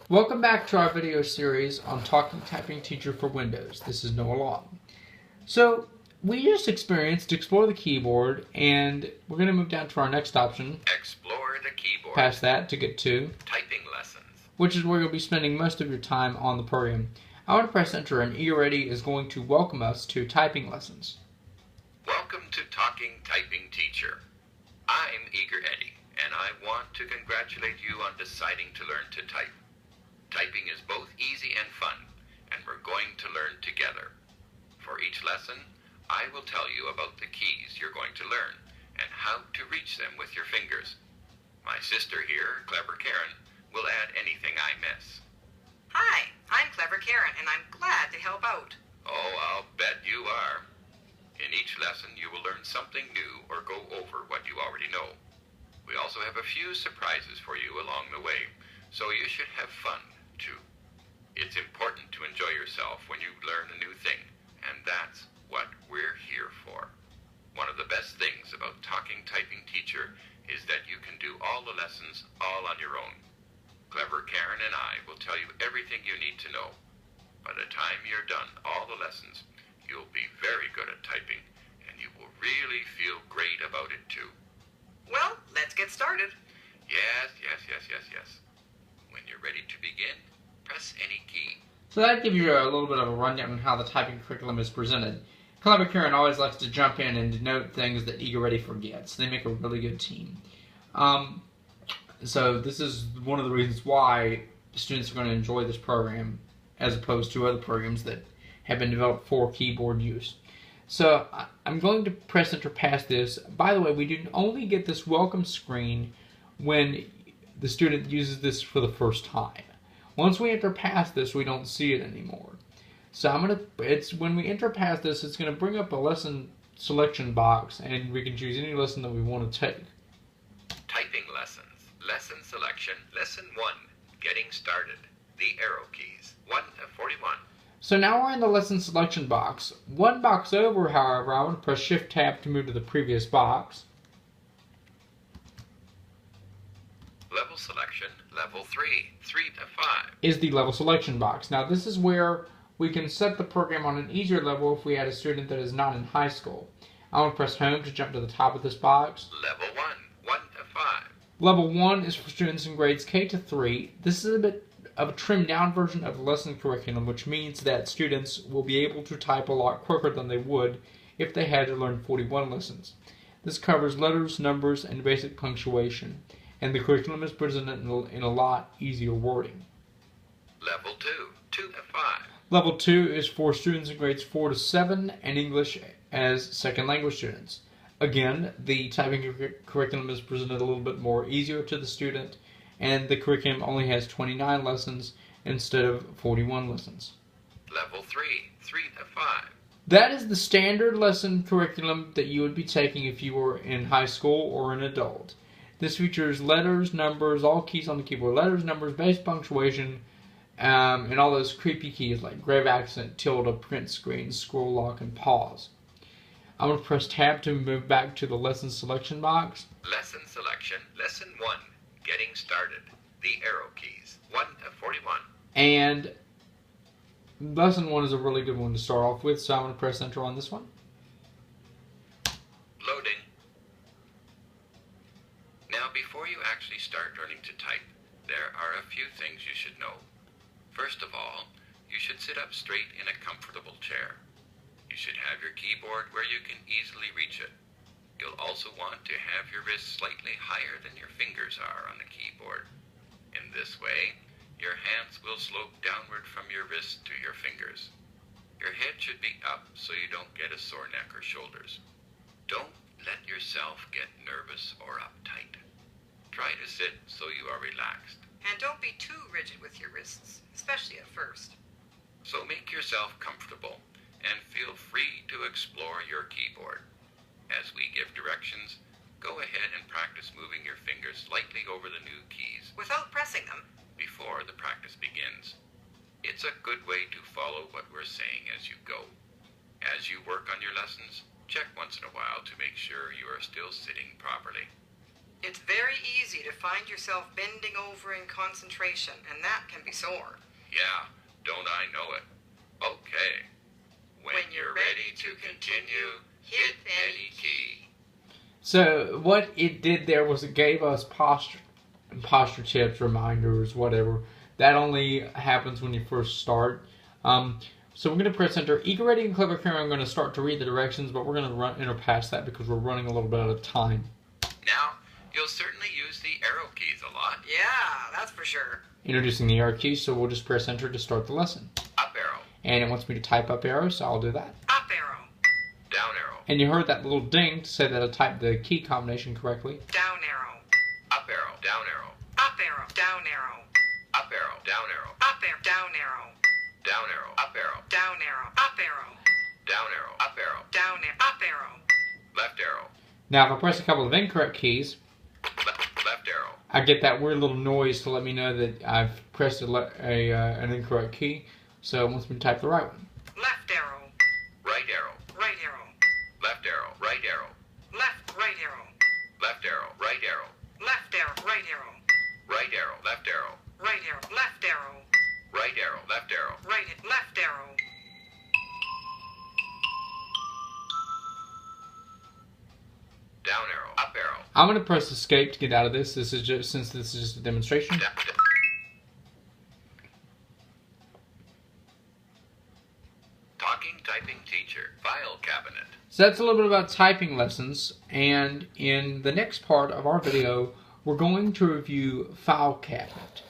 Welcome back to our video series on Talking Typing Teacher for Windows. This is Noah Long. So, we just experienced Explore the Keyboard, and we're going to move down to our next option. Explore the keyboard. Past that to get to Typing lessons. Which is where you'll be spending most of your time on the program. I want to press enter, and eReady is going to welcome us to typing lessons. Welcome to Talking Typing Teacher. I'm Eager Eddie, and I want to congratulate you on deciding to learn to type. Typing is both easy and fun, and we're going to learn together. For each lesson, I will tell you about the keys you're going to learn and how to reach them with your fingers. My sister here, Clever Karen, will add anything I miss. Hi, I'm Clever Karen, and I'm glad to help out. Oh, I'll bet you are. In each lesson, you will learn something new or go over what you already know. We also have a few surprises for you along the way, so you should have fun, too. It's important to enjoy yourself when you learn a new thing, and that's what we're here for. One of the best things about Talking Typing Teacher is that you can do all the lessons all on your own. Clever Karen and I will tell you everything you need to know. By the time you're done all the lessons, you'll be very good at typing, and you will really feel great about it, too. Well, let's get started. Yes. When you're ready to begin, press any key. So that gives you a little bit of a rundown on how the typing curriculum is presented. Clever Karen always likes to jump in and denote things that Eager Ready forgets. They make a really good team. So this is one of the reasons why students are going to enjoy this program as opposed to other programs that have been developed for keyboard use. So I'm going to press enter past this. By the way, we do only get this welcome screen when the student uses this for the first time. Once we enter past this, we don't see it anymore. So when we enter past this, it's going to bring up a lesson selection box, and we can choose any lesson that we want to take. Typing lessons. Lesson selection. Lesson 1. Getting started. The arrow keys. 1 to 41. So now we're in the lesson selection box. One box over, however, I want to press Shift Tab to move to the previous box. Level selection. Level 3. 3 to 5. Is the level selection box. Now this is where we can set the program on an easier level if we had a student that is not in high school. I want to press Home to jump to the top of this box. Level 1. 1 to 5. Level 1 is for students in grades K to 3. This is a bit of a trimmed down version of the lesson curriculum, which means that students will be able to type a lot quicker than they would if they had to learn 41 lessons. This covers letters, numbers, and basic punctuation, and the curriculum is presented in a lot easier wording. Level 2. 2 to 5. Level 2 is for students in grades 4 to 7 and English as second language students. Again, the typing curriculum is presented a little bit more easier to the student, and the curriculum only has 29 lessons instead of 41 lessons. Level 3. 3 to 5. That is the standard lesson curriculum that you would be taking if you were in high school or an adult. This features letters, numbers, all keys on the keyboard, letters, numbers, basic punctuation, and all those creepy keys like grave accent, tilde, print screen, scroll lock, and pause. I'm going to press Tab to move back to the lesson selection box. Lesson selection. Lesson 1. Getting started. The arrow keys. 1 to 41. And lesson 1 is a really good one to start off with, so I'm going to press enter on this one. Loading. Now, before you actually start learning to type, there are a few things you should know. First of all, you should sit up straight in a comfortable chair. You should have your keyboard where you can easily reach it. You'll also want to have your wrists slightly higher than your fingers are on the keyboard. In this way, your hands will slope downward from your wrists to your fingers. Your head should be up so you don't get a sore neck or shoulders. Don't let yourself get nervous or uptight. Try to sit so you are relaxed. And don't be too rigid with your wrists, especially at first. So make yourself comfortable and feel free to explore your keyboard. As we give directions, go ahead and practice moving your fingers slightly over the new keys Without pressing them. before the practice begins. It's a good way to follow what we're saying as you go. As you work on your lessons, check once in a while to make sure you are still sitting properly. It's very easy to find yourself bending over in concentration, and that can be sore. Yeah, don't I know it? Okay. When you're ready to continue, hit any key. So what it did there was it gave us posture tips, reminders, whatever. That only happens when you first start. So we're going to press enter. Eager, Ready, and Clever Karen, I'm going to start to read the directions, but we're going to enter past that because we're running a little bit out of time. Now, you'll certainly use the arrow keys a lot. Yeah, that's for sure. Introducing the arrow keys, so we'll just press enter to start the lesson. Up arrow. And it wants me to type up arrow, so I'll do that. Up arrow. Down arrow. And you heard that little ding to say that I typed the key combination correctly. Down arrow. Up arrow. Down arrow. Up arrow. Down arrow. Up arrow. Down arrow. Up arrow. Down arrow. Down arrow. Up arrow. Down arrow. Up arrow. Down arrow. Up arrow. Down arrow. Up arrow. Left arrow. Now, if I press a couple of incorrect keys, Left arrow. I get that weird little noise to let me know that I've pressed an incorrect key. So it wants me to type the right one. Left arrow. Right arrow. Right arrow. Left arrow. Right arrow. Left right arrow. Left arrow. Right arrow. Left arrow. Right arrow. Right arrow. Left arrow. Right arrow. Left arrow. Right arrow. Left arrow. Right. Left arrow. Down arrow. Up arrow. I'm going to press escape to get out of this. This is just since this is just a demonstration. Talking typing teacher. File cabinet. So that's a little bit about typing lessons. And in the next part of our video, we're going to review file cabinet.